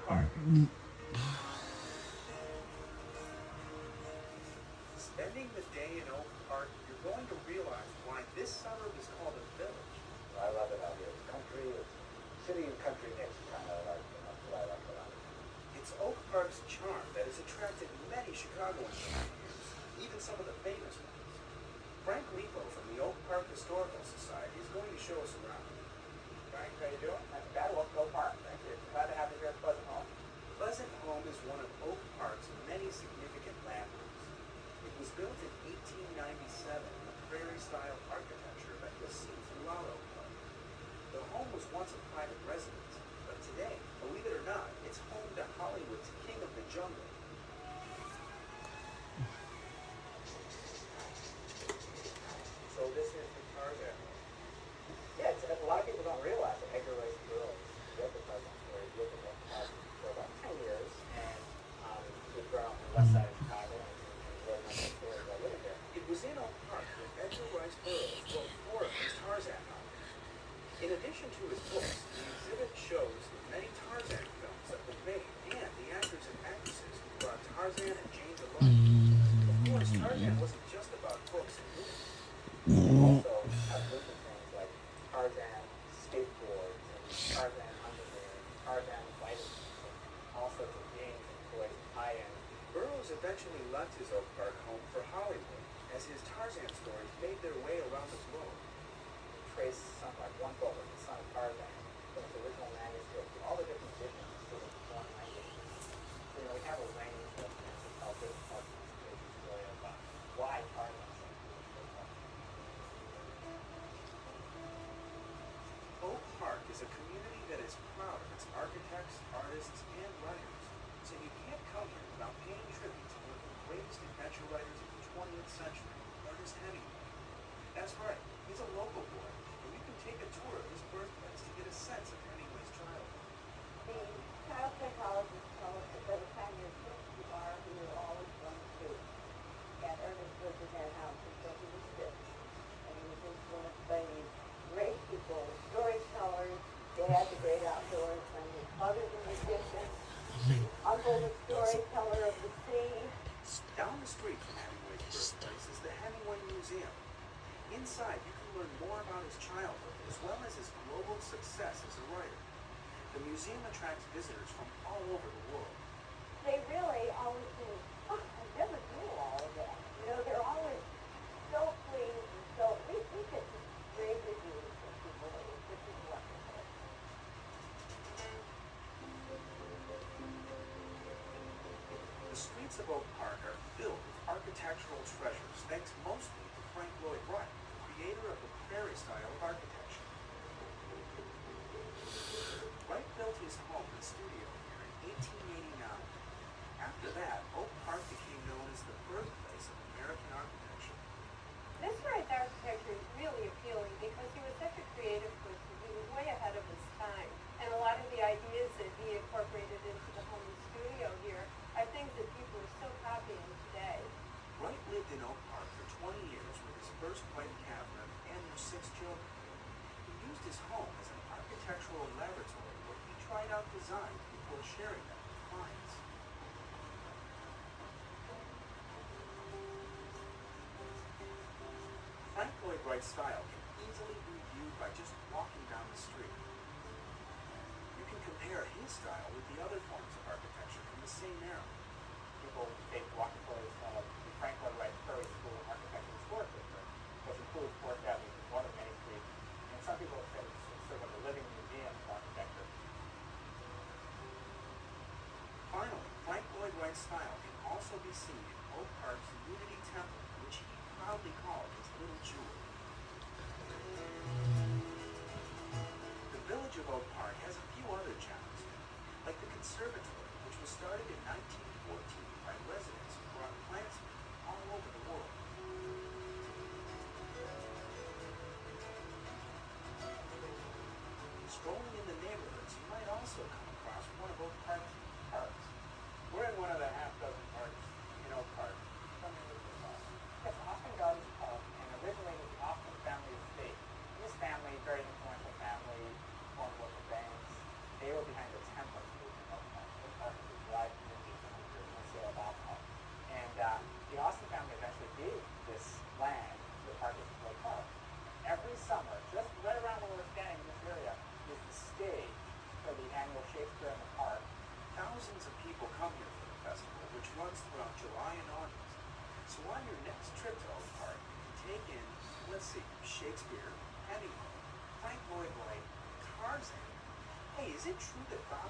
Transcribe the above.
Park. Spending the day in Oak Park, you're going to realize why this suburb is called a village. I love it out here. It's country, it's city and country mix, kind of like what I like about it. It's Oak Park's charm that has attracted many Chicagoans over the years, even some of the famous ones. Frank Lipo from the Oak Park Historical Society is going to show us around. Frank, how you doing? Not too bad. Welcome to Oak Park. Thank you. Glad to have you here at Pleasant Home. Pleasant Home is one of Oak Park's many significant landmarks. It was built in 1897 in a prairie-style architecture that was seen throughout Oak Park. The home was once a private residence, but today, believe it or not, it's home to Hollywood's King of the Jungle. So this is the Tarzan. Yeah, a lot of people don't realize that Edgar Rice Burroughs built the Tarzan story. He lived in Oak Park for about 10 years, and he was grown up on the west side of Chicago, and he wrote a number of stories about living there. It was in Oak Park that Edgar Rice Burroughs wrote 4 of his Tarzan novels. In addition to his books, the exhibit shows the many Tarzan films that were made and the actors and actresses who brought Tarzan and Jane to life. Of course, Tarzan wasn't just about books and movies. Also have different things like Tarzan skateboards and Tarzan underwear, Tarzan vitamins, and all sorts of games and toys and tie-ins. Burroughs eventually left his Oak Park home for Hollywood as his Tarzan stories made their way around the globe. Trace something like one book with the son of Tarzan, from its original manuscript to all the different editions to the foreign language. So, we have a range of things that tell different parts of the story about why Tarzan is so cool. Oak Park is a community that is proud of its architects, artists, and writers, so you can't come here without paying tribute to one of the greatest adventure writers of the 20th century, Ernest Hemingway. That's right, he's a local boy, and you can take a tour of his birthplace to get a sense of Hemingway's childhood. The child psychologist told us that by the time you're 6, you're always going to do. And Ernest lived in that house until he was 6. And he was influenced by these great people, storytellers. They had the great outdoors. And his mother, the musician. Uncle, the storyteller of the sea. Down the street from Hemingway's birthplace is the Hemingway Museum. Inside, you can learn more about his childhood, as well as his global success as a writer. The museum attracts visitors from all over the world. They really always do. Oh, I never knew all of that. You know, they're always so pleased and so, we get just great reviews from people, which is wonderful. The streets of Oak Park are filled with architectural treasures, thanks mostly to Frank Lloyd Wright, the creator of the prairie style of architecture. Wright built his home and studio here in 1889. After that, Oak Park became known as the birthplace of American architecture. This Wright's architecture is really appealing because he was such a creative person. He was way ahead of his time. And a lot of the ideas that he incorporated into the home and studio here are things that people are still copying today. Wright lived in Oak Park for 20 years with his first wife, Catherine, and their 6 children. He used his home as an architectural laboratory where he tried out designs before sharing them with clients. Frank Lloyd Wright's style can easily be viewed by just walking down the street. You can compare his style with the other forms of architecture from the same era. People take walking tours of the Frank Lloyd Wright Prairie School of Architecture and Sport District, which includes Fourth Avenue, which is one of many streets, and some people have said it's sort of a living museum of architecture. Finally, Frank Lloyd Wright's style can also be seen in Oak Park's Unity Temple, which he proudly called his little jewel. The village of Oak Park has a few other gems, like the conservatory, which was started in 1914 by residents who brought plants from all over the world. Strolling in the neighborhoods, you might also come across one of Oak Park's parks. We're in one of the half dozen parks in Oak Park. Tell me a little bit about it. It's Austin Gardens Park, and originally it was the Austin family estate. This family, very influential family, formed local banks. They were behind the Templars movement in Oak Park. Shakespeare in the Park. Thousands of people come here for the festival, which runs throughout July and August. So on your next trip to Oak Park, take in, let's see, Shakespeare, Hemingway, Frank Lloyd Wright, Tarzan. Hey, is it true that Bob